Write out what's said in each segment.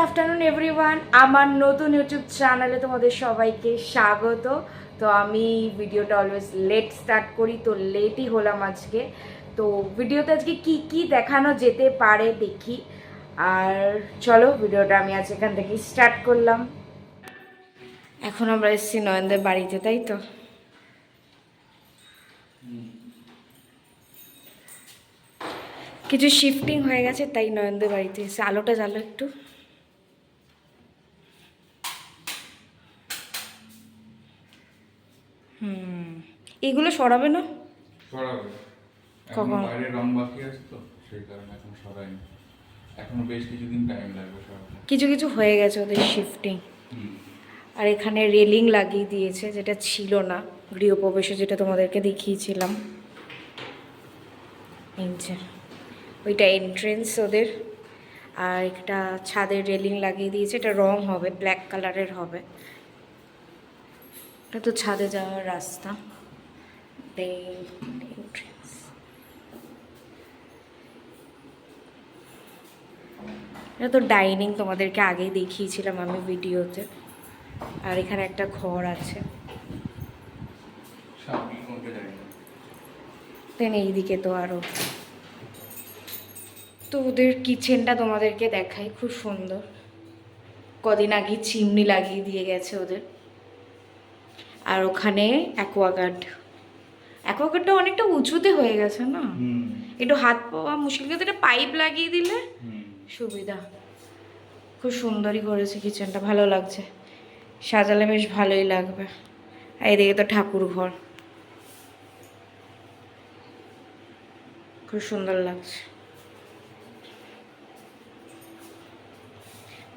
Afternoon everyone, আমার নতুন YouTube চ্যানেলে তোমাদের সবাইকে স্বাগত। তো আমি ভিডিওটা অলওয়েজ লেট স্টার্ট করি, তো লেটই হলাম আজকে। তো ভিডিওতে আজকে কি কি দেখানো যেতে পারে দেখি। আর চলো ভিডিওটা আমি আজ এখান থেকে স্টার্ট করলাম। এখন আমরা এসেছি নয়নদের বাড়িতে, তাই তো? কিছু শিফটিং হয়ে গেছে, তাই নয়নদের বাড়িতে এসে আলোটা জ্বালো একটু। এগুলো সরাবে না? সরাবে। এখন বাইরে রং বাকি আছে তো, সেই কারণে এখন সরাইনি। এখনো বেশ কিছুদিন টাইম লাগবে সরাতে। কিছু কিছু হয়ে গেছে ওদের শিফটিং। আর এখানে রেলিং লাগিয়ে দিয়েছে, যেটা ছিল না গৃহপ্রবেশে, যেটা তোমাদেরকে দেখিয়েছিলাম। এই যে ওইটা এন্ট্রেন্স ওদের। আর একটা ছাদের রেলিং লাগিয়ে দিয়েছে, এটা রং হবে, ব্ল্যাক কালারের হবে। এটা তো ছাদে যাওয়ার রাস্তা। এন্ট্রেন্স। এটা তো ডাইনিং, তোমাদেরকে আগেই দেখিয়েছিলাম আমি ভিডিওতে। আর এখানে একটা ঘর আছে। দেন এইদিকে তো আরো। তো ওদের কিচেনটা তোমাদেরকে দেখাই, খুব সুন্দর। কদিন আগে চিমনি লাগিয়ে দিয়ে গেছে ওদের। আর ওখানে অ্যাকোয়াগার্ডটা অনেকটা উঁচুতে হয়ে গেছে না, একটু হাত পাওয়া মুশকিল, কিন্তু এটা পাইপ লাগিয়ে দিলে সুবিধা। খুব সুন্দরই করেছে কিচেনটা, ভালো লাগছে। সাজালে বেশ ভালোই লাগবে। আর এদিকে তো ঠাকুর ঘর, খুব সুন্দর লাগছে।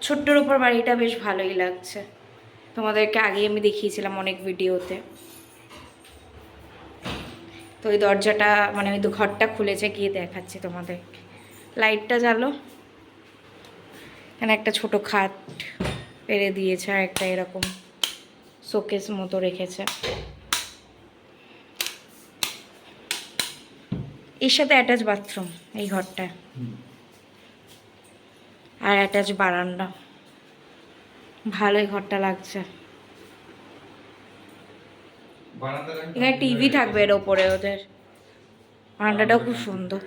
ছোট্টর উপর বাড়িটা বেশ ভালোই লাগছে, তোমাদেরকে আগে আমি দেখিয়েছিলাম অনেক ভিডিওতে। তো ওই দরজাটা মানে ওই ঘরটা খুলেছে, গিয়ে দেখাচ্ছি তোমাদের। লাইটটা জ্বালো। এখানে একটা ছোট খাট পেরে দিয়েছে, আর একটা এরকম শোকেস মতো রেখেছে। এর সাথে অ্যাটাচ বাথরুম এই ঘরটা, আর অ্যাটাচ বারান্দা। ভালোই ঘরটা লাগছে। এখানে টিভি থাকবে এর ওপরে ওদের। বারান্দাটাও খুব সুন্দর।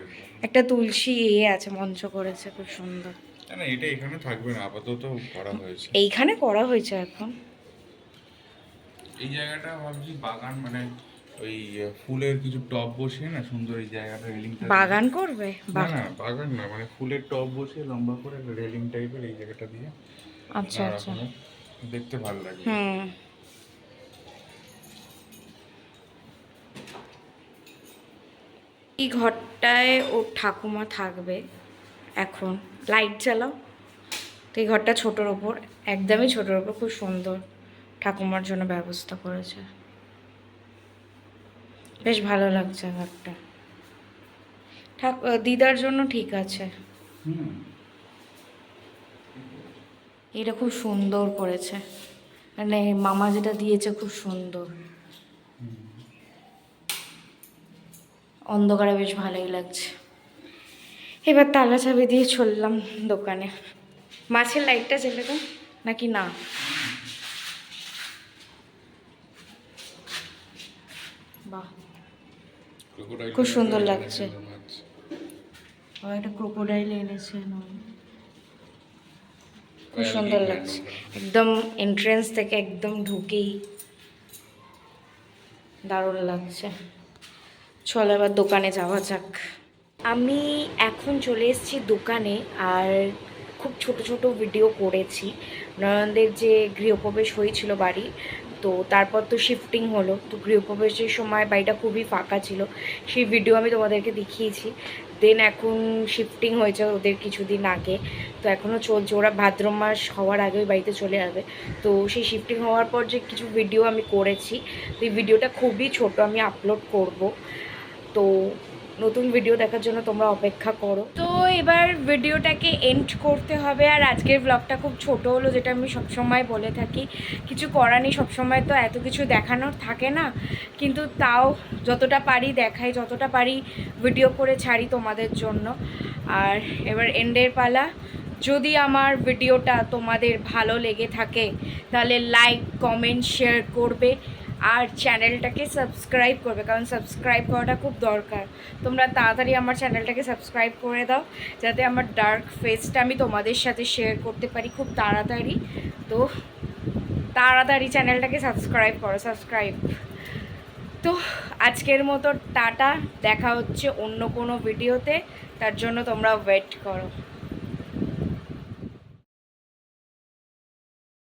একটা তুলসী আছে, মঞ্চ করেছে, খুব সুন্দর। না, এটা এখানে থাকবে না, আপাতত করা হয়েছে। এইখানে করা হয়েছে এখন। এই জায়গাটা ভাবছি বাগান, মানে ওই ফুলের কিছু টব বসিয়ে না সুন্দর এই জায়গাটা রেলিংটা। বাগান করবে? না না, বাগান না, মানে ফুলের টব বসিয়ে লম্বা করে রেলিং টাইপের এই জায়গাটা দিয়ে। আচ্ছা আচ্ছা, দেখতে ভালো লাগে। এই ঘরটায় ও ঠাকুমা থাকবে এখন। লাইট জ্বালাও। তো এই ঘরটা ছোটোর ওপর, একদমই ছোটোর ওপর, খুব সুন্দর ঠাকুমার জন্য ব্যবস্থা করেছে। বেশ ভালো লাগছে ঘরটা। দিদার জন্য ঠিক আছে। এটা খুব সুন্দর করেছে, মানে মামা যেটা দিয়েছে খুব সুন্দর। অন্ধকারে বেশ ভালোই লাগছে। এবার তালা চাবি দিয়ে চললাম দোকানে। মাছের লাইটটা জ্বেলে দাও নাকি না? বাহ, খুব সুন্দর লাগছে। একটা ক্রোকোডাইল এনেছে, খুব সুন্দর লাগছে। একদম এন্ট্রেন্স থেকে একদম ঢুকেই দারুণ লাগছে। চলো এবার দোকানে যাওয়া যাক। আমি এখন চলে এসেছি দোকানে, আর খুব ছোট ছোট ভিডিও করেছি। নয়নদের যে গৃহপ্রবেশ হয়েছিল বাড়ি, তো তারপর তো শিফটিং হলো, তো গৃহপ্রবেশের সময় বাড়িটা খুবই ফাঁকা ছিল, সেই ভিডিও আমি তোমাদেরকে দেখিয়েছি। দেন এখন শিফটিং হয়েছে ওদের কিছুদিন আগে, তো এখনও চলছে। ওরা ভাদ্র মাস হওয়ার আগে ওই বাড়িতে চলে যাবে। তো সেই শিফটিং হওয়ার পর যে কিছু ভিডিও আমি করেছি, তো এই ভিডিওটা খুবই ছোট, আমি আপলোড করব। তো নতুন ভিডিও দেখার জন্য তোমরা অপেক্ষা করো। তো এবার ভিডিওটাকে এন্ড করতে হবে। আর আজকের ব্লগটা খুব ছোট হলো, যেটা আমি সবসময় বলে থাকি। কিছু করার নেই, সবসময় তো এত কিছু দেখানোর থাকে না, কিন্তু তাও যতটা পারি দেখাই, যতটা পারি ভিডিও করে ছাড়ি তোমাদের জন্য। আর এবার এন্ডের পালা। যদি আমার ভিডিওটা তোমাদের ভালো লেগে থাকে তাহলে লাইক কমেন্ট শেয়ার করবে আর চ্যানেলটাকে সাবস্ক্রাইব করবে, কারণ সাবস্ক্রাইব করাটা খুব দরকার। তোমরা তাড়াতাড়ি আমার চ্যানেলটাকে সাবস্ক্রাইব করে দাও যাতে আমার ডার্ক ফেসটা আমি তোমাদের সাথে শেয়ার করতে পারি খুব তাড়াতাড়ি। তো তাড়াতাড়ি চ্যানেলটাকে সাবস্ক্রাইব করো, সাবস্ক্রাইব। তো আজকের মতো টাটা, দেখা হচ্ছে অন্য কোনো ভিডিওতে, তার জন্য তোমরা ওয়েট করো।